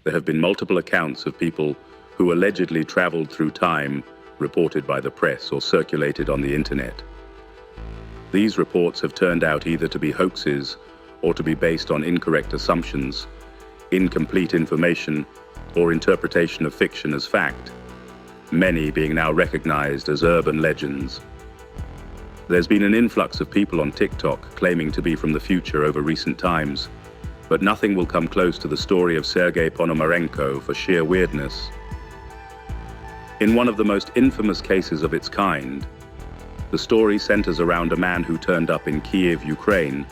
There have been multiple accounts of people who allegedly traveled through time, reported by the press or circulated on the internet. These reports have turned out either to be hoaxes or to be based on incorrect assumptions, incomplete information, or interpretation of fiction as fact, many being now recognized as urban legends. There's been an influx of people on TikTok claiming to be from the future over recent times, but nothing will come close to the story of Sergei Ponomarenko for sheer weirdness. In one of the most infamous cases of its kind, the story centers around a man who turned up in Kiev, Ukraine,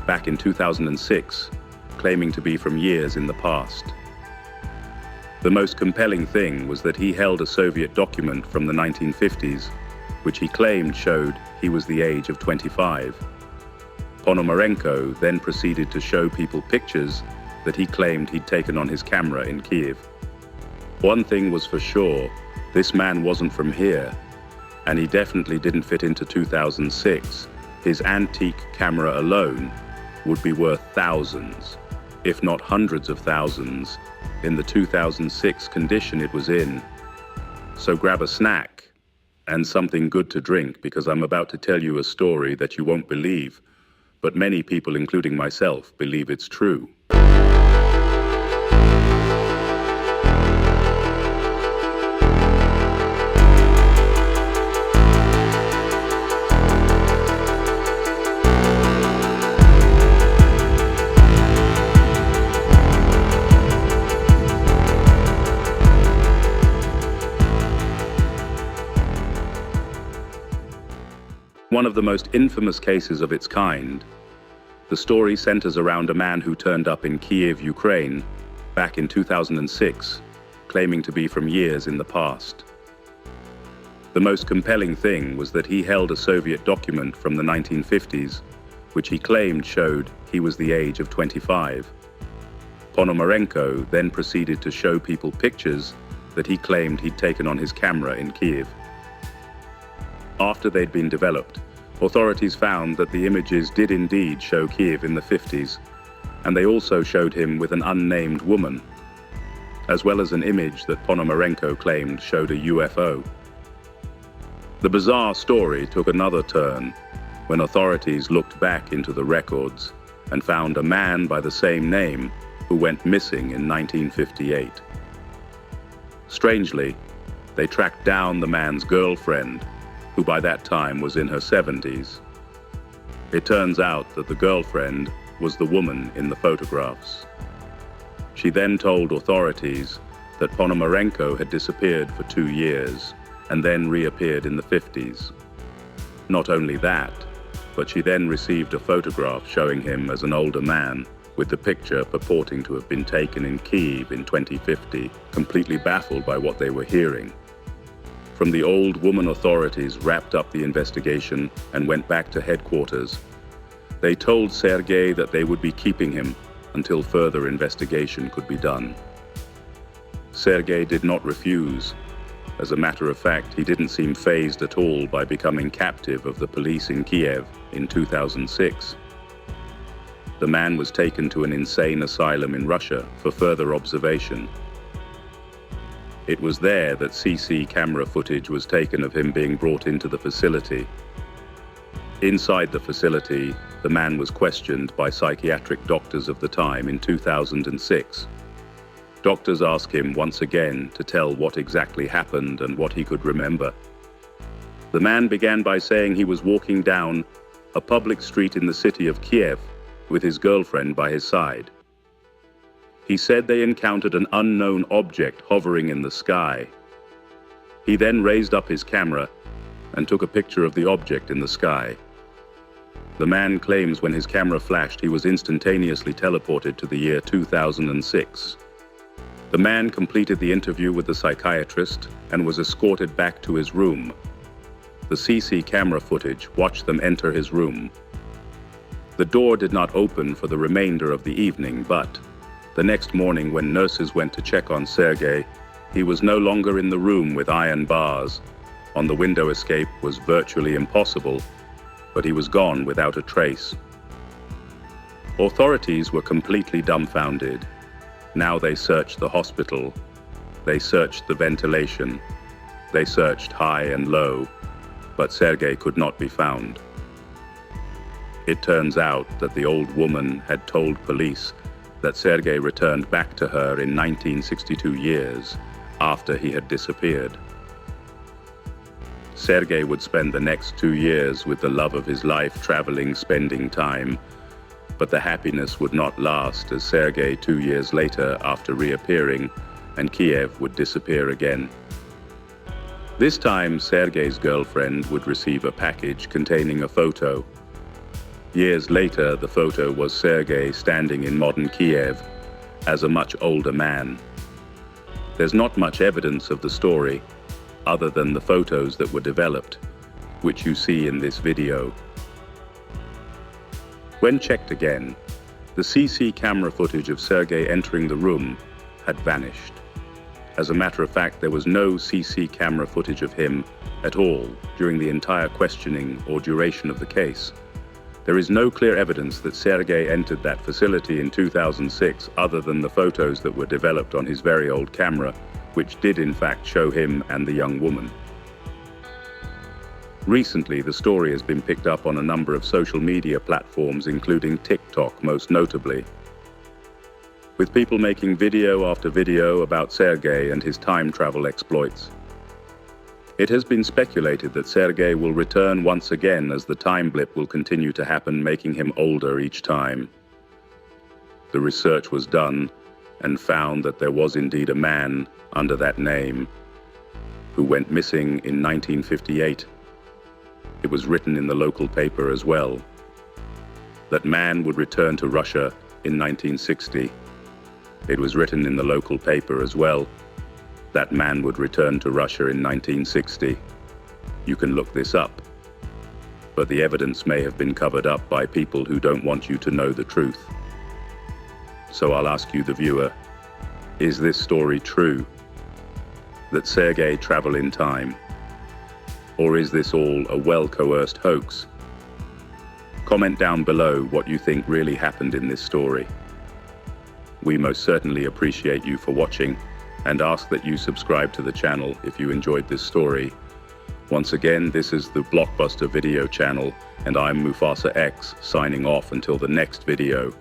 back in 2006, claiming to be from years in the past. The most compelling thing was that he held a Soviet document from the 1950s, which he claimed showed he was the age of 25. Ponomarenko then proceeded to show people pictures that he claimed he'd taken on his camera in Kiev. One thing was for sure, this man wasn't from here, and he definitely didn't fit into 2006. His antique camera alone would be worth thousands, if not hundreds of thousands, in the 2006 condition it was in. So grab a snack and something good to drink, because I'm about to tell you a story that you won't believe, but many people, including myself, believe it's true. One of the most infamous cases of its kind, the story centers around a man who turned up in Kiev, Ukraine, back in 2006, claiming to be from years in the past. The most compelling thing was that he held a Soviet document from the 1950s, which he claimed showed he was the age of 25. Ponomarenko then proceeded to show people pictures that he claimed he'd taken on his camera in Kiev. After they'd been developed, authorities found that the images did indeed show Kiev in the 50s, and they also showed him with an unnamed woman, as well as an image that Ponomarenko claimed showed a UFO. The bizarre story took another turn when authorities looked back into the records and found a man by the same name who went missing in 1958. Strangely, they tracked down the man's girlfriend, who by that time was in her 70s. It turns out that the girlfriend was the woman in the photographs. She then told authorities that Ponomarenko had disappeared for 2 years and then reappeared in the 50s. Not only that, but she then received a photograph showing him as an older man, with the picture purporting to have been taken in Kiev in 2050, completely baffled by what they were hearing. From the old woman, authorities wrapped up the investigation and went back to headquarters. They told Sergei that they would be keeping him until further investigation could be done. Sergei did not refuse. As a matter of fact, he didn't seem fazed at all by becoming captive of the police in Kiev in 2006. The man was taken to an insane asylum in Russia for further observation. It was there that CC camera footage was taken of him being brought into the facility. Inside the facility, the man was questioned by psychiatric doctors of the time in 2006. Doctors asked him once again to tell what exactly happened and what he could remember. The man began by saying he was walking down a public street in the city of Kiev with his girlfriend by his side. He said they encountered an unknown object hovering in the sky. He then raised up his camera and took a picture of the object in the sky. The man claims when his camera flashed, he was instantaneously teleported to the year 2006. The man completed the interview with the psychiatrist and was escorted back to his room. The CC camera footage watched them enter his room. The door did not open for the remainder of the evening, but the next morning, when nurses went to check on Sergei, he was no longer in the room with iron bars. On the window escape was virtually impossible, but he was gone without a trace. Authorities were completely dumbfounded. Now they searched the hospital, they searched the ventilation, they searched high and low, but Sergei could not be found. It turns out that the old woman had told police that Sergei returned back to her in 1962 years after he had disappeared. Sergei would spend the next 2 years with the love of his life traveling, spending time, but the happiness would not last as Sergei 2 years later, after reappearing, and Kiev would disappear again. This time, Sergei's girlfriend would receive a package containing a photo. Years later, the photo was Sergei standing in modern Kiev as a much older man. There's not much evidence of the story, other than the photos that were developed, which you see in this video. When checked again, the CC camera footage of Sergei entering the room had vanished. As a matter of fact, there was no CC camera footage of him at all during the entire questioning or duration of the case. There is no clear evidence that Sergei entered that facility in 2006 other than the photos that were developed on his very old camera, which did in fact show him and the young woman. Recently, the story has been picked up on a number of social media platforms, including TikTok most notably, with people making video after video about Sergei and his time travel exploits. It has been speculated that Sergei will return once again as the time blip will continue to happen, making him older each time. The research was done and found that there was indeed a man under that name who went missing in 1958. It was written in the local paper as well. That man would return to Russia in 1960. It was written in the local paper as well. That man would return to Russia in 1960. You can look this up. But the evidence may have been covered up by people who don't want you to know the truth. So I'll ask you, the viewer, is this story true? That Sergei traveled in time? Or is this all a well-coerced hoax? Comment down below what you think really happened in this story. We most certainly appreciate you for watching and ask that you subscribe to the channel if you enjoyed this story. Once again, this is the Blockbuster Video channel, and I'm Mufasa X, signing off until the next video.